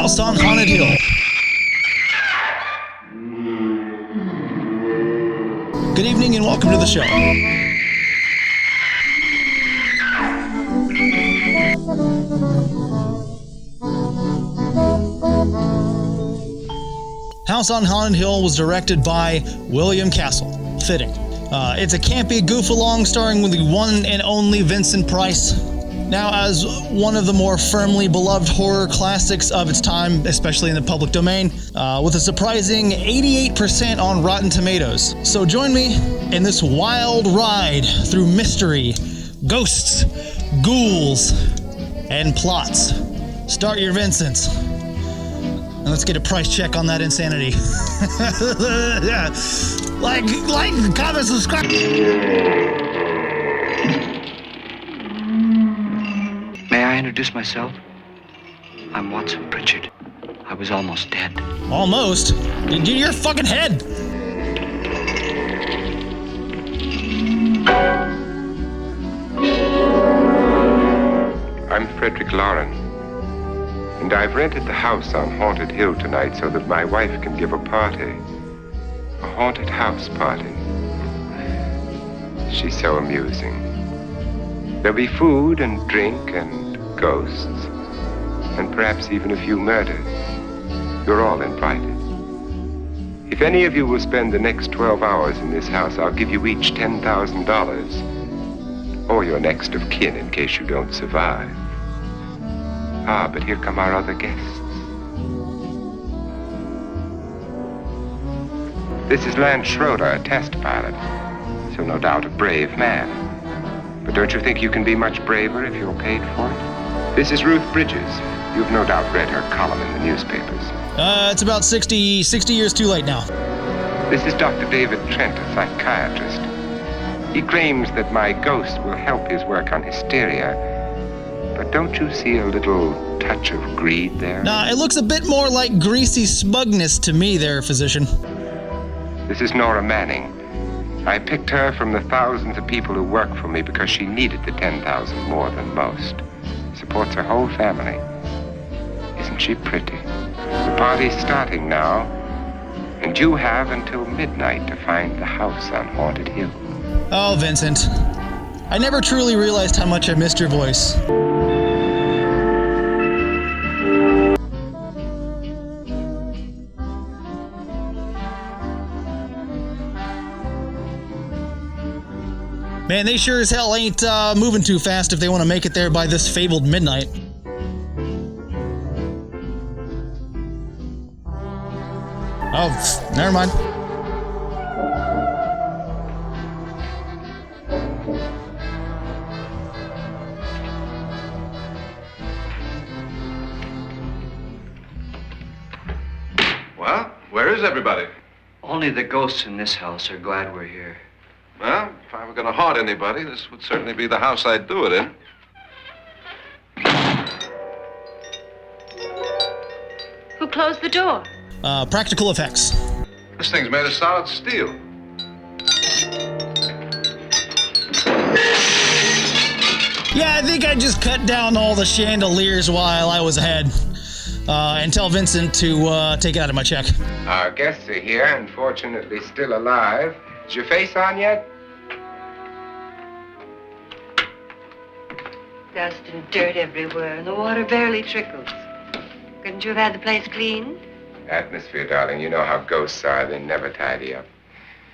House on Haunted Hill. Good evening and welcome to the show. House on Haunted Hill was directed by William Castle. Fitting. It's a campy goof-along starring the one and only Vincent Price. Now, as one of the more firmly beloved horror classics of its time, especially in the public domain, with a surprising 88% on Rotten Tomatoes. So join me in this wild ride through mystery, ghosts, ghouls, and plots. Start your Vincents. And let's get a price check on that insanity. like, comment, subscribe. May I introduce myself? I'm Watson Pritchard. I was almost dead. Almost? Dude, your fucking head! I'm Frederick Lauren, and I've rented the house on Haunted Hill tonight so that my wife can give a party. A haunted house party. She's so amusing. There'll be food and drink and ghosts, and perhaps even a few murders. You're all invited. If any of you will spend the next 12 hours in this house, I'll give you each $10,000. Or your next of kin in case you don't survive. Ah, but here come our other guests. This is Lance Schroeder, a test pilot, so no doubt a brave man. But don't you think you can be much braver if you're paid for it? This is Ruth Bridges. You've no doubt read her column in the newspapers. It's about 60 years too late now. This is Dr. David Trent, a psychiatrist. He claims that my ghost will help his work on hysteria. But don't you see a little touch of greed there? Nah, it looks a bit more like greasy smugness to me there, physician. This is Nora Manning. I picked her from the thousands of people who work for me because she needed the 10,000 more than most. Supports her whole family. Isn't she pretty? The party's starting now, and you have until midnight to find the house on Haunted Hill. Oh, Vincent. I never truly realized how much I missed your voice. Man, they sure as hell ain't moving too fast if they want to make it there by this fabled midnight. Oh, never mind. Well, where is everybody? Only the ghosts in this house are glad we're here. Well, if I were going to haunt anybody, this would certainly be the house I'd do it in. Who closed the door? Practical effects. This thing's made of solid steel. Yeah, I think I just cut down all the chandeliers while I was ahead. And tell Vincent to take it out of my check. Our guests are here, unfortunately still alive. Is your face on yet? Dust and dirt everywhere, and the water barely trickles. Couldn't you have had the place cleaned? Atmosphere, darling. You know how ghosts are. They never tidy up.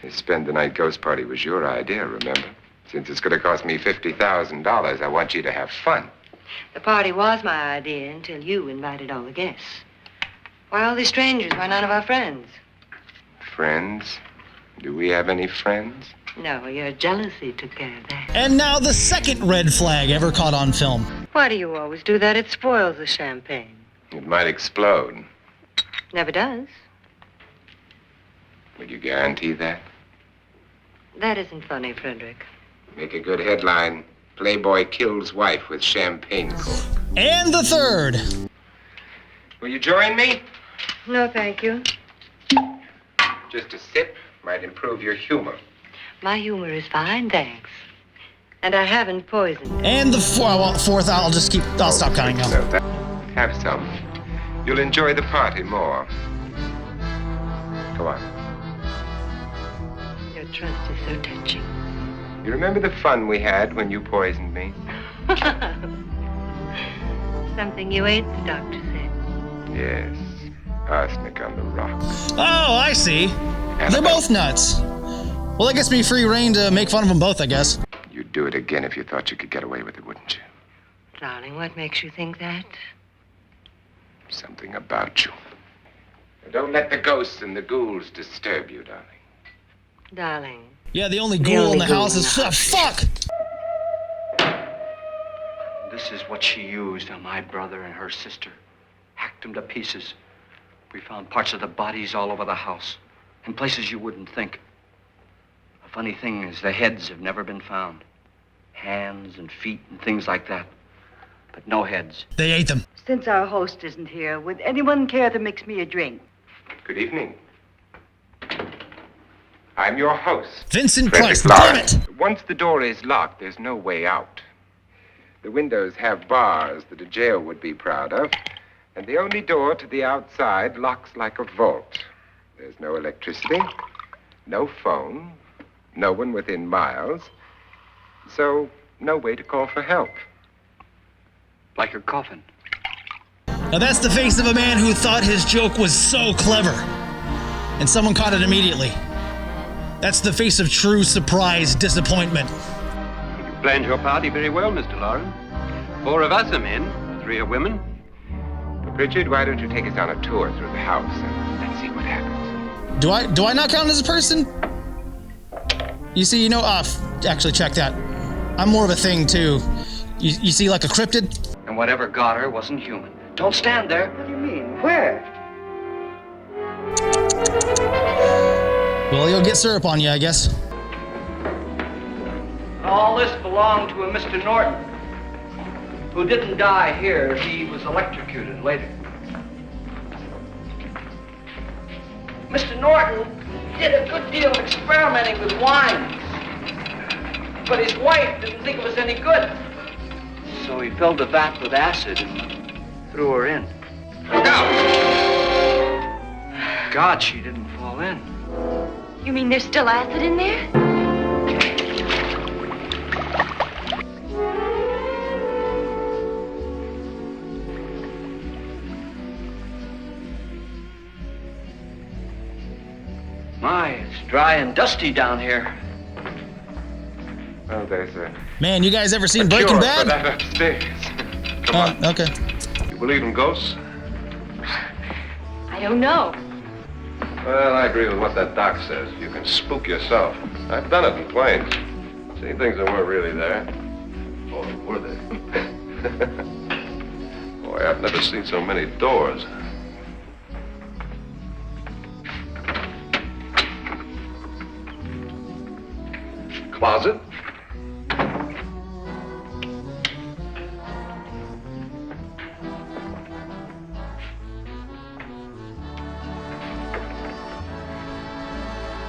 The spend-the-night ghost party was your idea, remember? Since it's going to cost me $50,000, I want you to have fun. The party was my idea until you invited all the guests. Why all these strangers? Why none of our friends? Friends? Do we have any friends? No, your jealousy took care of that. And now the second red flag ever caught on film. Why do you always do that? It spoils the champagne. It might explode. Never does. Would you guarantee that? That isn't funny, Frederick. Make a good headline. Playboy kills wife with champagne cork. And the third. Will you join me? No, thank you. Just a sip might improve your humor. My humor is fine, thanks. And I haven't poisoned. And the fourth, I'll stop counting now. So have some. You'll enjoy the party more. Go on. Your trust is so touching. You remember the fun we had when you poisoned me? Something you ate, the doctor said. Yes. Arsenic on the rocks. Oh, I see. They're both nuts. Well, that gets me free reign to make fun of them both, I guess. You'd do it again if you thought you could get away with it, wouldn't you? Darling, what makes you think that? Something about you. Don't let the ghosts and the ghouls disturb you, darling. Darling. Yeah, the only ghoul in the house is... fuck! This is what she used on my brother and her sister. Hacked them to pieces. We found parts of the bodies all over the house. In places you wouldn't think. The funny thing is the heads have never been found. Hands and feet and things like that. But no heads. They ate them. Since our host isn't here, would anyone care to mix me a drink? Good evening. I'm your host. Vincent Frederick Price, damn Lawrence. it! Once the door is locked, there's no way out. The windows have bars that a jail would be proud of, and the only door to the outside locks like a vault. There's no electricity, no phone, no one within miles, so no way to call for help. Like your coffin. Now that's the face of a man who thought his joke was so clever. And someone caught it immediately. That's the face of true surprise disappointment. You planned your party very well, Mr. Lawrence. 4 of us are men, 3 are women. Richard, why don't you take us on a tour through the house and let's see what happens. Do I not count as a person? You see, actually check that. I'm more of a thing too. You see, like a cryptid? And whatever got her wasn't human. Don't stand there. What do you mean? Where? Well, you'll get syrup on you, I guess. All this belonged to a Mr. Norton, who didn't die here. He was electrocuted later. Mr. Norton did a good deal of experimenting with wines, but his wife didn't think it was any good. So he filled the vat with acid and threw her in. Look out! God, she didn't fall in. You mean there's still acid in there? My, it's dry and dusty down here. Well, there's a Man, you guys ever seen cure Breaking for Bad? that upstairs. Come on. Okay. You believe in ghosts? I don't know. Well, I agree with what that doc says. You can spook yourself. I've done it in planes. Seen things that weren't really there. Or were they? Boy, I've never seen so many doors. Closet.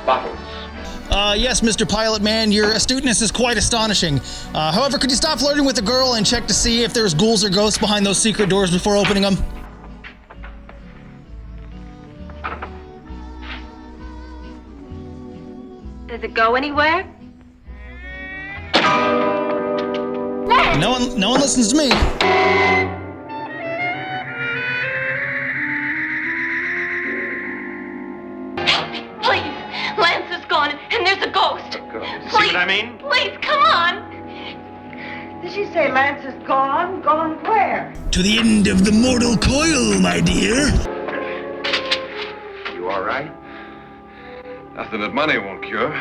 Bottles. Yes, Mr. Pilot Man, your astuteness is quite astonishing. However, could you stop flirting with the girl and check to see if there's ghouls or ghosts behind those secret doors before opening them? Does it go anywhere? No one listens to me. Please, Lance is gone, and there's a ghost. See what I mean? Please, come on. Did she say Lance is gone? Gone where? To the end of the mortal coil, my dear. You all right? Nothing that money won't cure.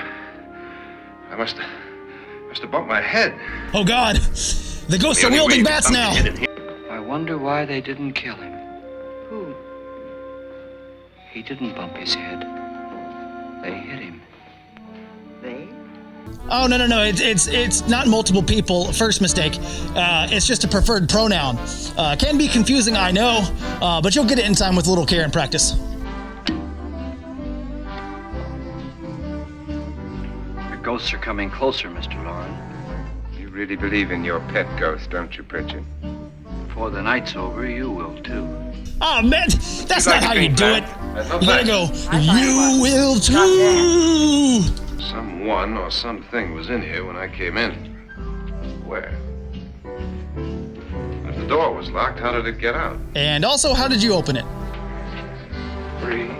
I must have bumped my head. Oh God, the ghosts are The only way wielding to bats bump now. your head in here- I wonder why they didn't kill him. Who? He didn't bump his head. They hit him. They? Oh no, it's not multiple people. First mistake. It's just a preferred pronoun. Can be confusing, I know, but you'll get it in time with a little care and practice. The ghosts are coming closer, Mr. Lauren. You really believe in your pet ghost, don't you, Pritchard? before the night's over, you will too. Oh, man, that's not how you do it. You gotta go, you will too. Someone or something was in here when I came in. Where? If the door was locked, how did it get out? And also, how did you open it? 3,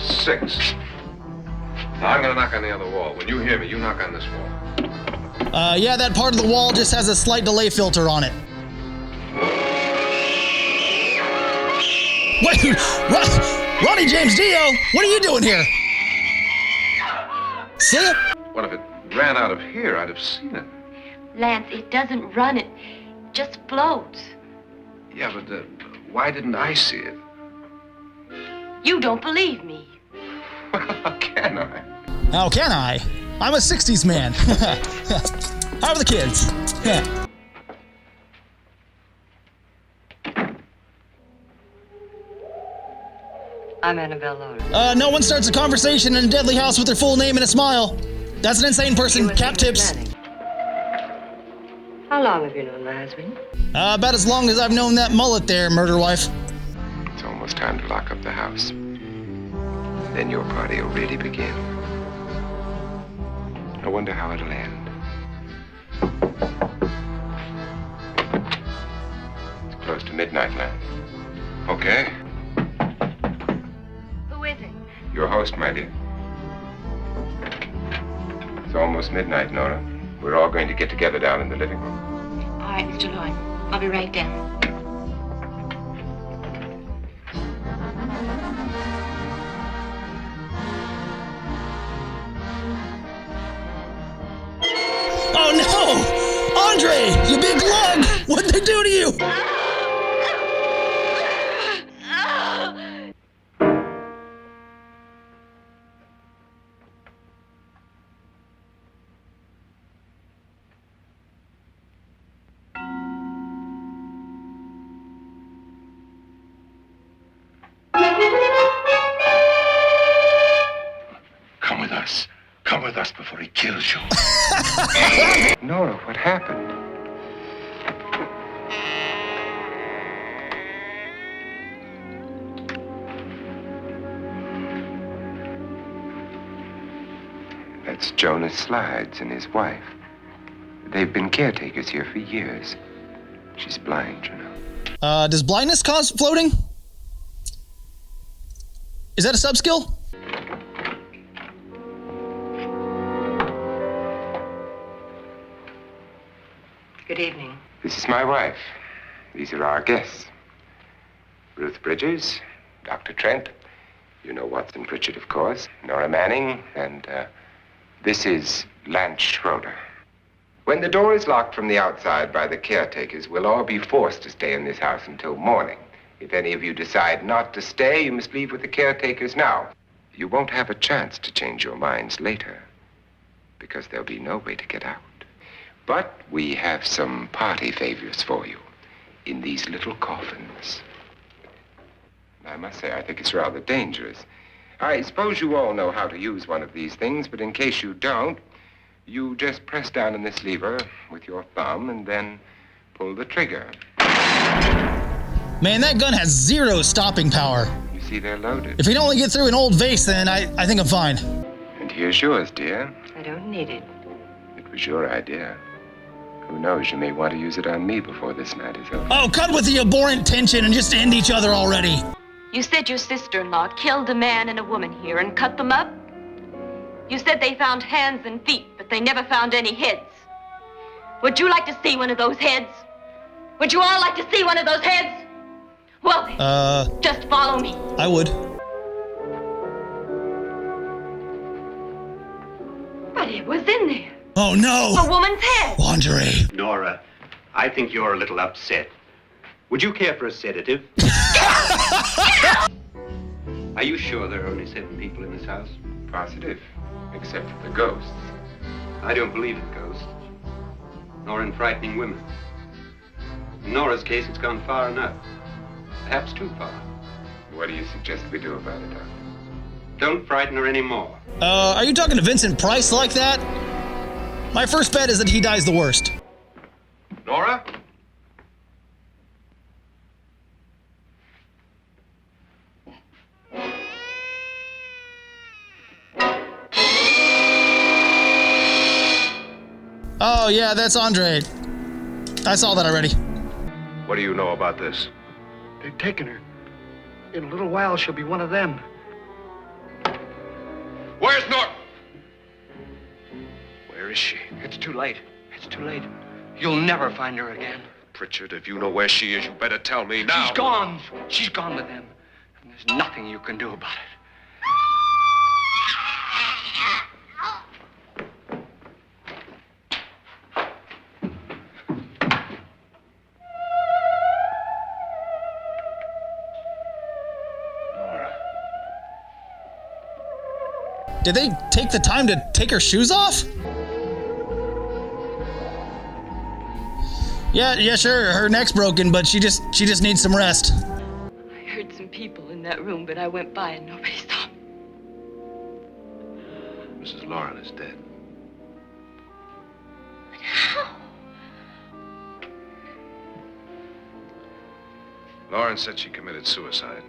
6. Now I'm gonna knock on the other wall. When you hear me, you knock on this wall. Yeah, that part of the wall just has a slight delay filter on it. Wait, Ronnie James Dio, what are you doing here? See it? What if it ran out of here? I'd have seen it. Lance, it doesn't run, it just floats. Yeah, but why didn't I see it? You don't believe me. How can I? How can I? I'm a 60s man. How are the kids? I'm Annabelle Lauren. No one starts a conversation in a deadly house with their full name and a smile. That's an insane person. Cap tips. How long have you known my husband? About as long as I've known that mullet there, murder wife. It's almost time to lock up the house. Then your party will really begin. I wonder how it'll end. It's close to midnight, Lance. Okay. Who is it? Your host, my dear. It's almost midnight, Nora. We're all going to get together down in the living room. All right, Mr. Lauren. I'll be right down. Oh no! Andre, you big lug! What'd they do to you? Come with us. Come with us before he kills you. Nora, what happened? That's Jonas Slides and his wife. They've been caretakers here for years. She's blind, you know. Does blindness cause floating? Is that a sub-skill? Good evening. This is my wife. These are our guests. Ruth Bridges, Dr. Trent. You know Watson Pritchard, of course. Nora Manning, and this is Lance Schroeder. When the door is locked from the outside by the caretakers, we'll all be forced to stay in this house until morning. If any of you decide not to stay, you must leave with the caretakers now. You won't have a chance to change your minds later, because there'll be no way to get out. But we have some party favors for you in these little coffins. I must say, I think it's rather dangerous. I suppose you all know how to use one of these things, but in case you don't, you just press down on this lever with your thumb and then pull the trigger. Man, that gun has zero stopping power. You see, they're loaded. If we can only get through an old vase, then I think I'm fine. And here's yours, dear. I don't need it. It was your idea. Who knows, you may want to use it on me before this night is over. Oh, cut with the abhorrent tension and just end each other already. You said your sister-in-law killed a man and a woman here and cut them up? You said they found hands and feet, but they never found any heads. Would you like to see one of those heads? Would you all like to see one of those heads? Well, just follow me. I would. But it was in there. Oh, no! A woman's head. Andre. Nora, I think you're a little upset. Would you care for a sedative? Are you sure there are only 7 people in this house? Positive, except for the ghosts. I don't believe in ghosts, nor in frightening women. In Nora's case, it's gone far enough. Perhaps too far. What do you suggest we do about it, Doctor? Don't frighten her anymore. Are you talking to Vincent Price like that? My first bet is that he dies the worst. Nora? Oh, yeah, that's Andre. I saw that already. What do you know about this? They've taken her. In a little while, she'll be one of them. Where's Norton? Where is she? It's too late. It's too late. You'll never find her again. Pritchard, if you know where she is, you better tell me now. She's gone. She's gone with them. And there's nothing you can do about it. Did they take the time to take her shoes off? Yeah, sure. Her neck's broken, but she just needs some rest. I heard some people in that room, but I went by and nobody saw me. Mrs. Lauren is dead. But how? Lauren said she committed suicide,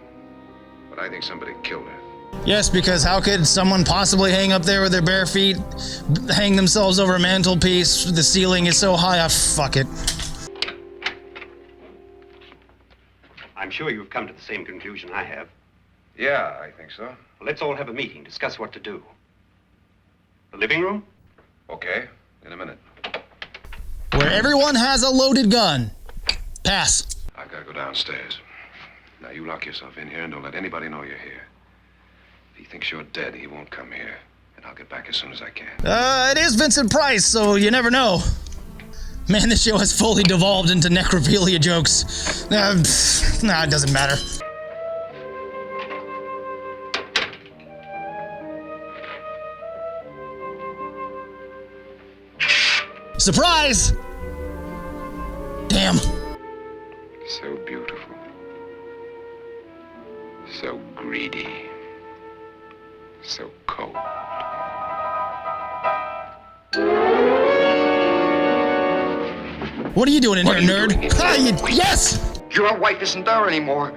but I think somebody killed her. Yes, because how could someone possibly hang up there with their bare feet, hang themselves over a mantelpiece? The ceiling is so high. Ah, fuck it. I'm sure you've come to the same conclusion I have. Yeah, I think so. Well, let's all have a meeting, discuss what to do. The living room? Okay, in a minute. Where everyone has a loaded gun. Pass. I've got to go downstairs. Now, you lock yourself in here and don't let anybody know you're here. If he thinks you're dead, he won't come here. And I'll get back as soon as I can. It is Vincent Price, so you never know. Man, this show has fully devolved into necrophilia jokes. Nah, it doesn't matter. Surprise! Damn. So beautiful. So greedy. So cold. What are you doing in here, nerd? Yes! Your wife isn't there anymore.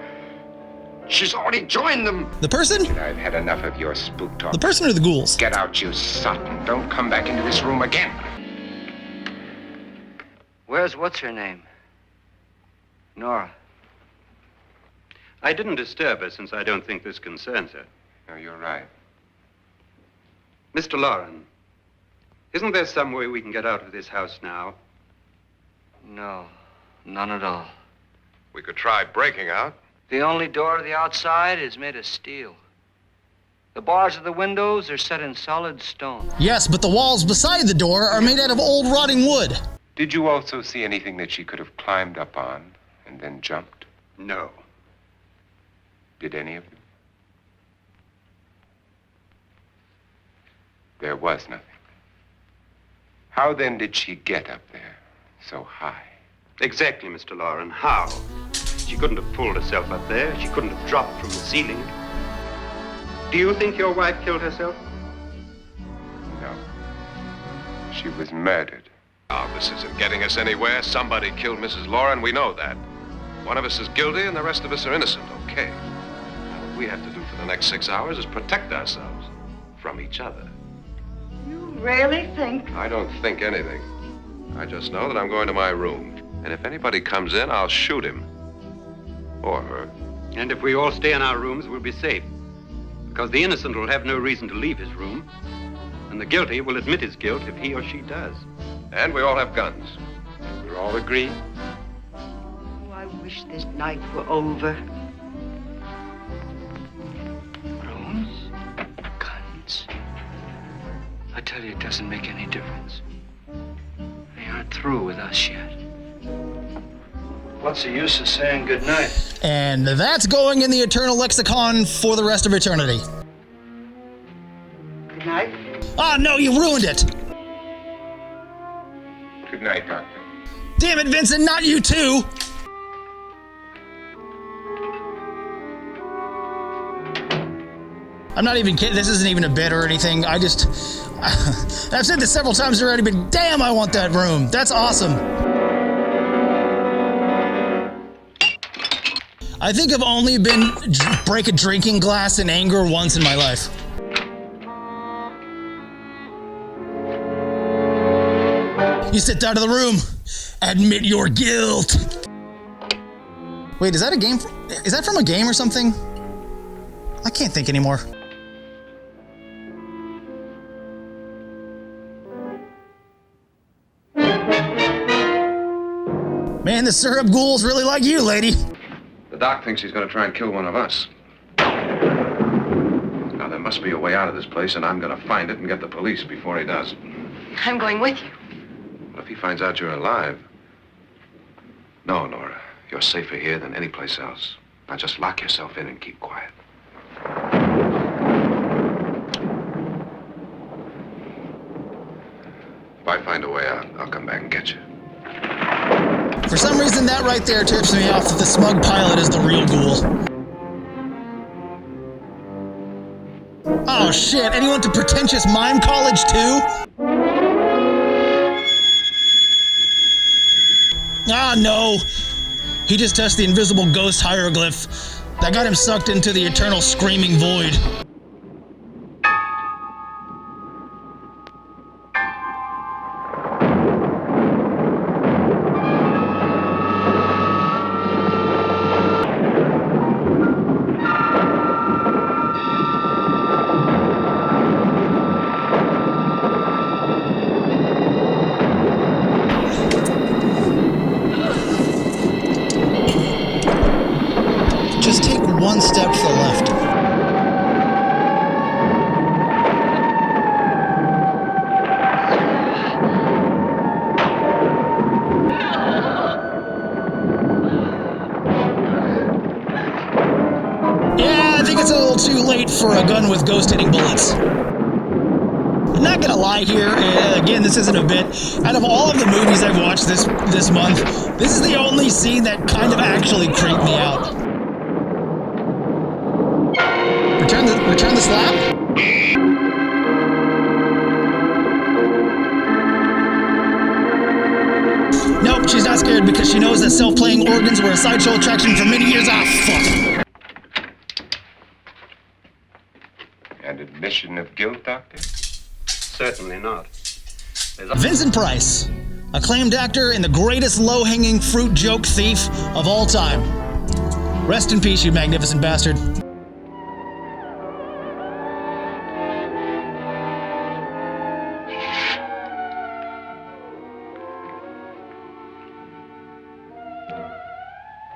She's already joined them. The person? I've had enough of your spook talk. The person or the ghouls? Get out, you sot. Don't come back into this room again. Where's what's her name? Nora. I didn't disturb her since I don't think this concerns her. No, you're right. Mr. Lauren, isn't there some way we can get out of this house now? No, none at all. We could try breaking out. The only door to the outside is made of steel. The bars of the windows are set in solid stone. Yes, but the walls beside the door are made out of old rotting wood. Did you also see anything that she could have climbed up on and then jumped? No. Did any of you? There was nothing. How then did she get up there so high? Exactly, Mr. Lauren. How? She couldn't have pulled herself up there. She couldn't have dropped from the ceiling. Do you think your wife killed herself? No. She was murdered. Oh, this isn't getting us anywhere. Somebody killed Mrs. Lauren. We know that. One of us is guilty and the rest of us are innocent, okay? Now, what we have to do for the next 6 hours is protect ourselves from each other. You really think? I don't think anything. I just know that I'm going to my room. And if anybody comes in, I'll shoot him. Or her. And if we all stay in our rooms, we'll be safe. Because the innocent will have no reason to leave his room. And the guilty will admit his guilt if he or she does. And we all have guns. We're all agreed? Oh, I wish this night were over. Rooms? Guns? I tell you, it doesn't make any difference. They aren't through with us yet. What's the use of saying goodnight? And that's going in the eternal lexicon for the rest of eternity. Good night. Ah, no, you ruined it! Good night, Doctor. Damn it, Vincent, not you too! I'm not even kidding. This isn't even a bit or anything. I've said this several times already, but damn, I want that room. That's awesome. I think I've only been break a drinking glass in anger once in my life. You stepped out of the room. Admit your guilt. Wait, is that a game? Is that from a game or something? I can't think anymore. Man, the syrup ghouls really like you, lady. The doc thinks he's going to try and kill one of us. Now, there must be a way out of this place, and I'm going to find it and get the police before he does. I'm going with you. What if he finds out you're alive? No, Nora. You're safer here than any place else. Now just lock yourself in and keep quiet. If I find a way out, I'll come back and get you. For some reason, that right there tips me off that the smug pilot is the real ghoul. Oh shit, and he went to pretentious mime college too? Ah no! He just touched the invisible ghost hieroglyph that got him sucked into the eternal screaming void. Just take one step to the left. Yeah, I think it's a little too late for a gun with ghost-hitting bullets. I'm not gonna lie here, again, this isn't a bit. Out of all of the movies I've watched this month, this is the only scene that kind of actually creeped me out. Return the slap? Nope, she's not scared because she knows that self-playing organs were a sideshow attraction for many years. Ah, fuck. An admission of guilt, Doctor? Certainly not. Vincent Price, acclaimed actor and the greatest low-hanging fruit joke thief of all time. Rest in peace, you magnificent bastard.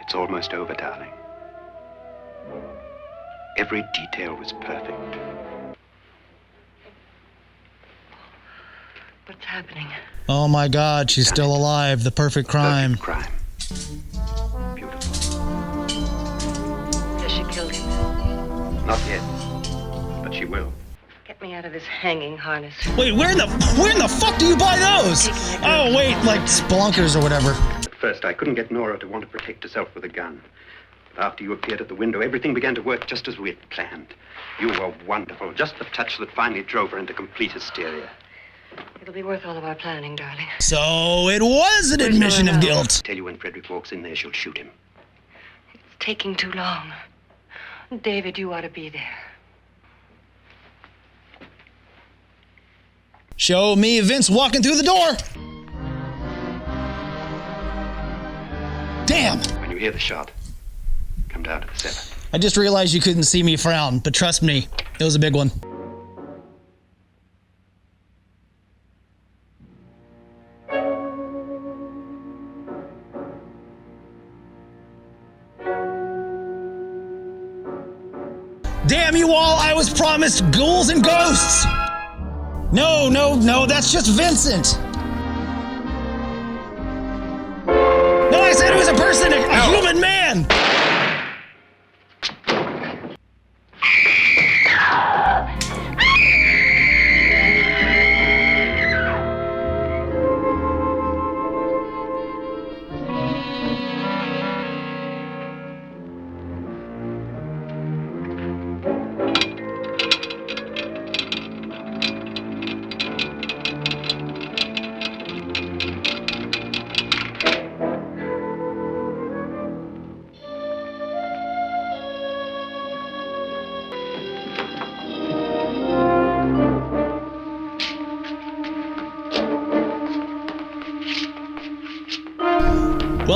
It's almost over, darling. Every detail was perfect. What's happening? Oh my God, she's still alive. The perfect crime. Perfect crime. Beautiful. Has she killed him? Not yet, but she will. Get me out of this hanging harness. Wait, where in the fuck do you buy those? Oh wait, like Spelunkers or whatever. At first, I couldn't get Nora to want to protect herself with a gun. But after you appeared at the window, everything began to work just as we had planned. You were wonderful. Just the touch that finally drove her into complete hysteria. It'll be worth all of our planning, darling. So it was an admission of guilt. Tell you when Frederick walks in there, she'll shoot him. It's taking too long. David, you ought to be there. Show me Vince walking through the door. Damn. When you hear the shot, come down to the cellar. I just realized you couldn't see me frown, but trust me, it was a big one. Damn you all, I was promised ghouls and ghosts! No, that's just Vincent! No, I said it was a person, a human man!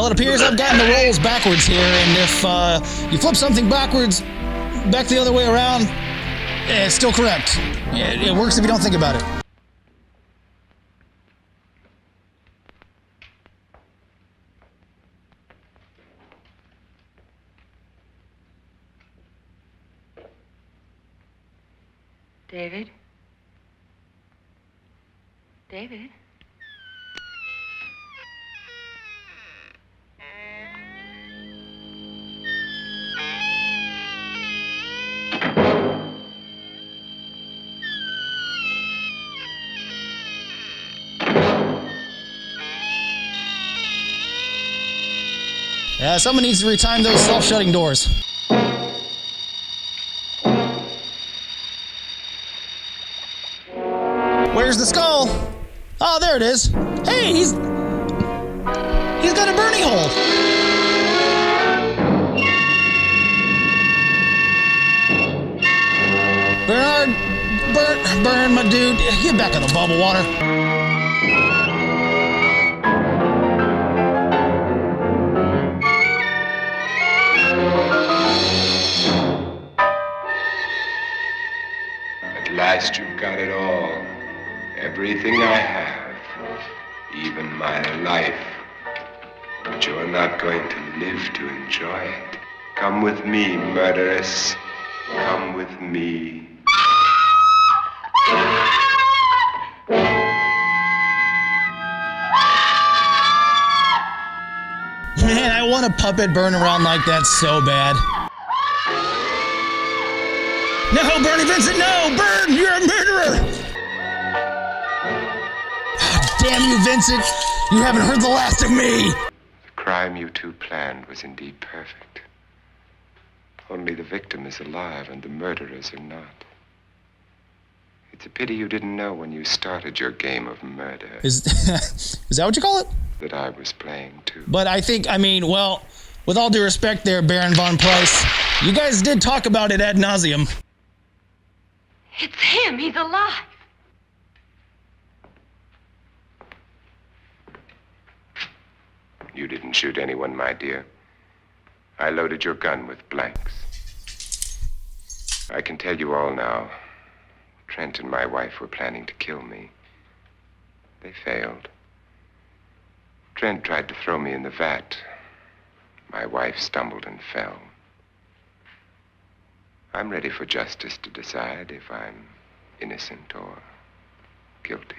Well, it appears I've gotten the rolls backwards here, and if you flip something backwards, back the other way around, it's still correct. It works if you don't think about it. David? David? Yeah, someone needs to retime those self-shutting doors. Where's the skull? Oh, there it is. Hey, he's got a burning hole. Bernard, burn, my dude. Get back in the bubble water. At last you've got it all. Everything I have. Even my life. But you're not going to live to enjoy it. Come with me, murderess. Come with me. Man, I want a puppet burn around like that so bad. No, Bernie Vincent, no! Burn! You're a murderer! Oh, damn you, Vincent! You haven't heard the last of me! The crime you two planned was indeed perfect. Only the victim is alive and the murderers are not. It's a pity you didn't know when you started your game of murder Is that what you call it? that I was playing too. But I mean, well, with all due respect there, Baron Von Price, you guys did talk about it ad nauseum. It's him. He's alive. You didn't shoot anyone, my dear. I loaded your gun with blanks. I can tell you all now. Trent and my wife were planning to kill me. They failed. Trent tried to throw me in the vat. My wife stumbled and fell. I'm ready for justice to decide if I'm innocent or guilty.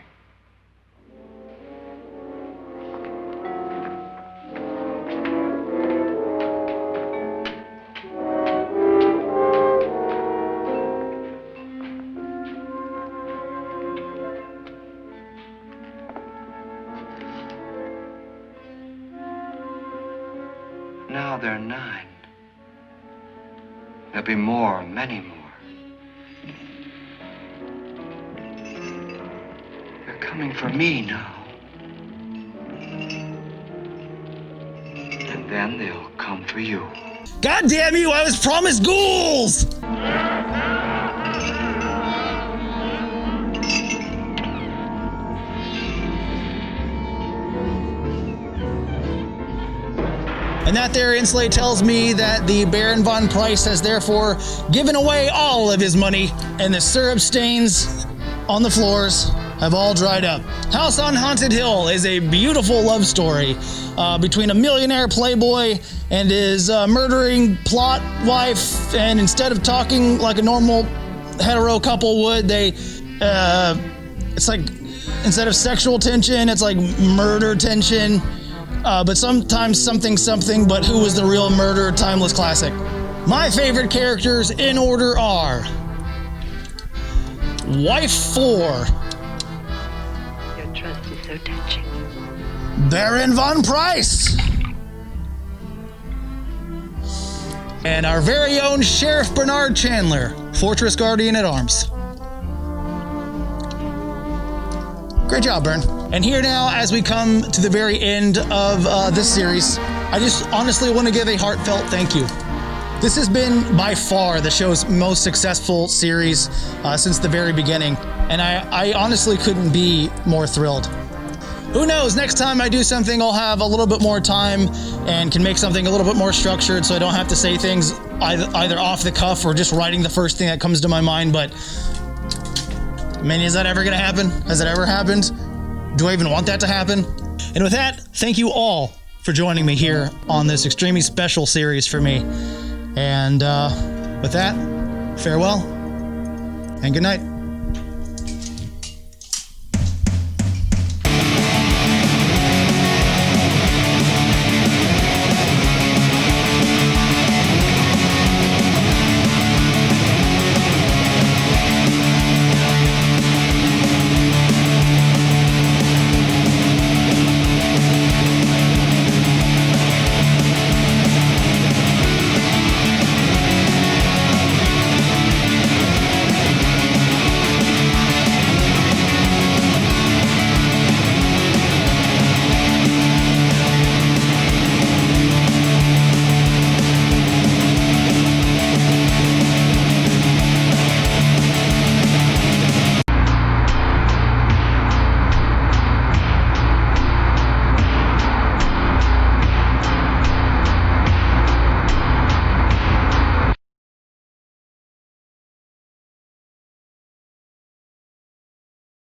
Now there are 9. There'll be more, many more. They're coming for me now. And then they'll come for you. God damn you, I was promised ghouls! And that there insulate tells me that the Baron Von Price has therefore given away all of his money, and the syrup stains on the floors have all dried up. House on Haunted Hill is a beautiful love story between a millionaire playboy and his murdering plot wife, and instead of talking like a normal hetero couple would, they, it's like, instead of sexual tension, it's like murder tension. But sometimes something, but who was the real murderer? Timeless classic. My favorite characters in order are Wife 4, Your trust is so touching. Baron Von Price, and our very own Sheriff Bernard Chandler, Fortress Guardian at Arms. Great job, Bern. And here now, as we come to the very end of this series, I just honestly want to give a heartfelt thank you. This has been by far the show's most successful series since the very beginning, and I honestly couldn't be more thrilled. Who knows, next time I do something, I'll have a little bit more time and can make something a little bit more structured so I don't have to say things either off the cuff or just writing the first thing that comes to my mind. But, I mean, is that ever going to happen? Has it ever happened? Do I even want that to happen? And with that, thank you all for joining me here on this extremely special series for me. And with that, farewell and good night.